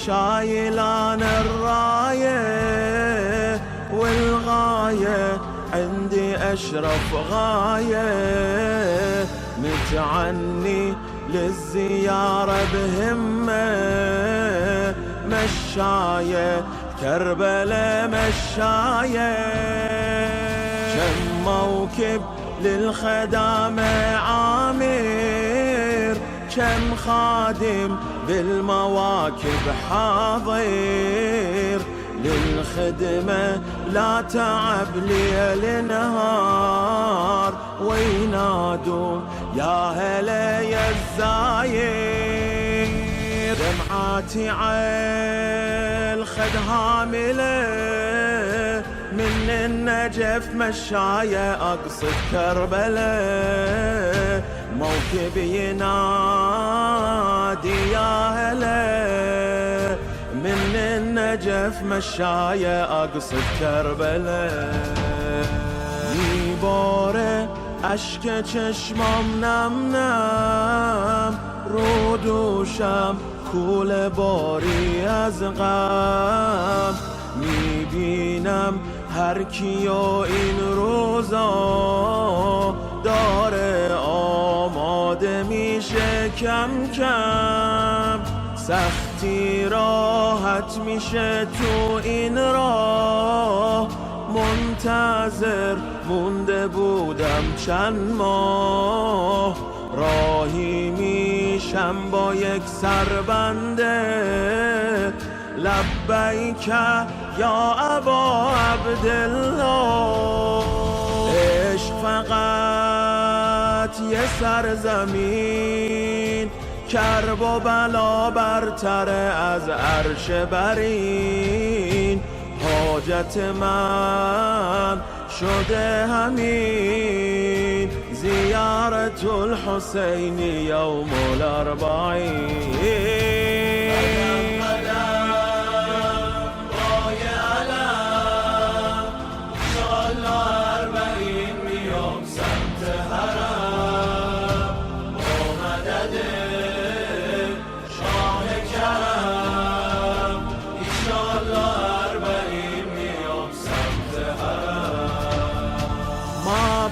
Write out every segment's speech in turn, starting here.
شايلان الراية والغاية عندي أشرف غاية، متعني للزيارة بهمة، مشاية كربلاء مشاية، كم موكب للخدامة عامر، كم خادم بالمواكب حاضر، للخدمة لا تعب ليل نهار، وينادوا يا هلا يا الزاير، دمعاتي عالخد هاملة، من النجف مشاية أقصد كربلاء، موكب ينادي يا هلا، من النجف مشاية أقصد كربلاء، يبورة أشكى چشمام نم نم، رود و شم کول باری از غم، میبینم هر کیو این روزا داره آماده میشه کم کم، سختی راحت میشه تو این راه، منتظر مونده بودم چند ماه، راهی میشم با یک سربنده، لبیک یا ابا عبدالله، عشق فقط یه سرزمین، کرب و بلا برتره از عرش برین، حاجت من شده همین، زیارت الحسین یوم الاربعین.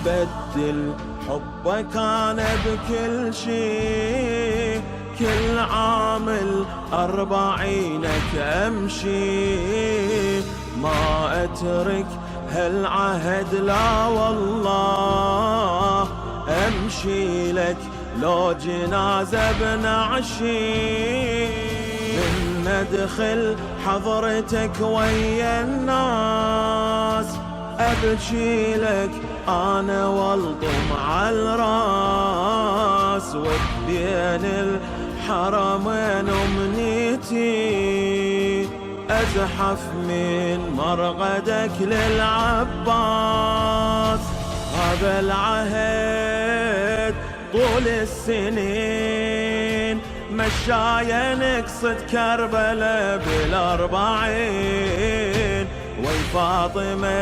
بدل حبك أنا بكل شي، كل عام 40 أمشي، ما أترك هالعهد لا والله، أمشي لك لو جنازة بنعشي، من ندخل حضرتك ويا الناس، أبكي لك أنا والطم على الراس، وبين الحرمين أمنيتي، أزحف من مرقدك للعباس، هذا العهد طول السنين، مشاية نقصد كربلاء بال40، وي فاطمة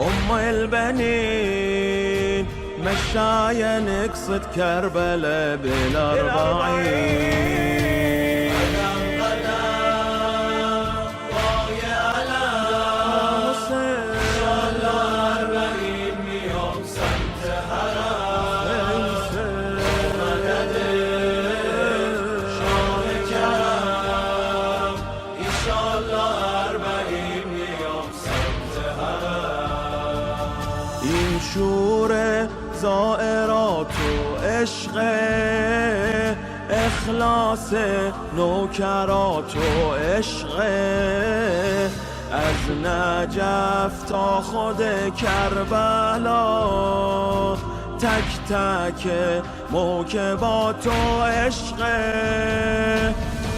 أم البنين، مشاية نقصد كربلاء بال40. این شور زائرات و عشق، اخلاص نوکرات و عشق، از نجف تا خود کربلا، تک تک موکبات و عشق،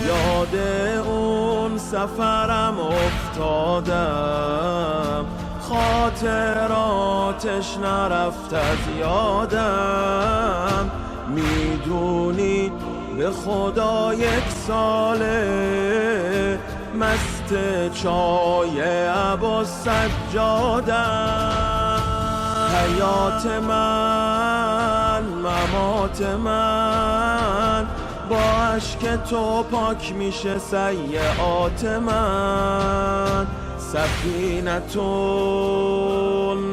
یاد اون سفرم افتادم، خاطراتش نرفت از یادم، میدونی به خدا 1 ساله مست چای ابو سجادم، حیات من ممات من با اشک تو پاک میشه سیئات من، سفینتون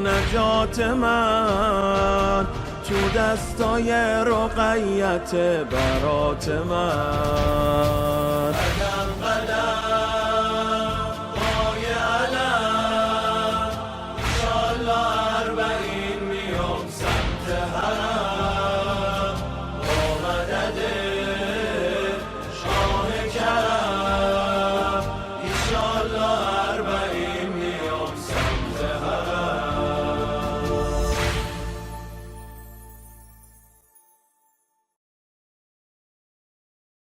نجات من تو دستای رقیت برات من. قدم قدم پای علم انشالله 40 میام سمت حرم.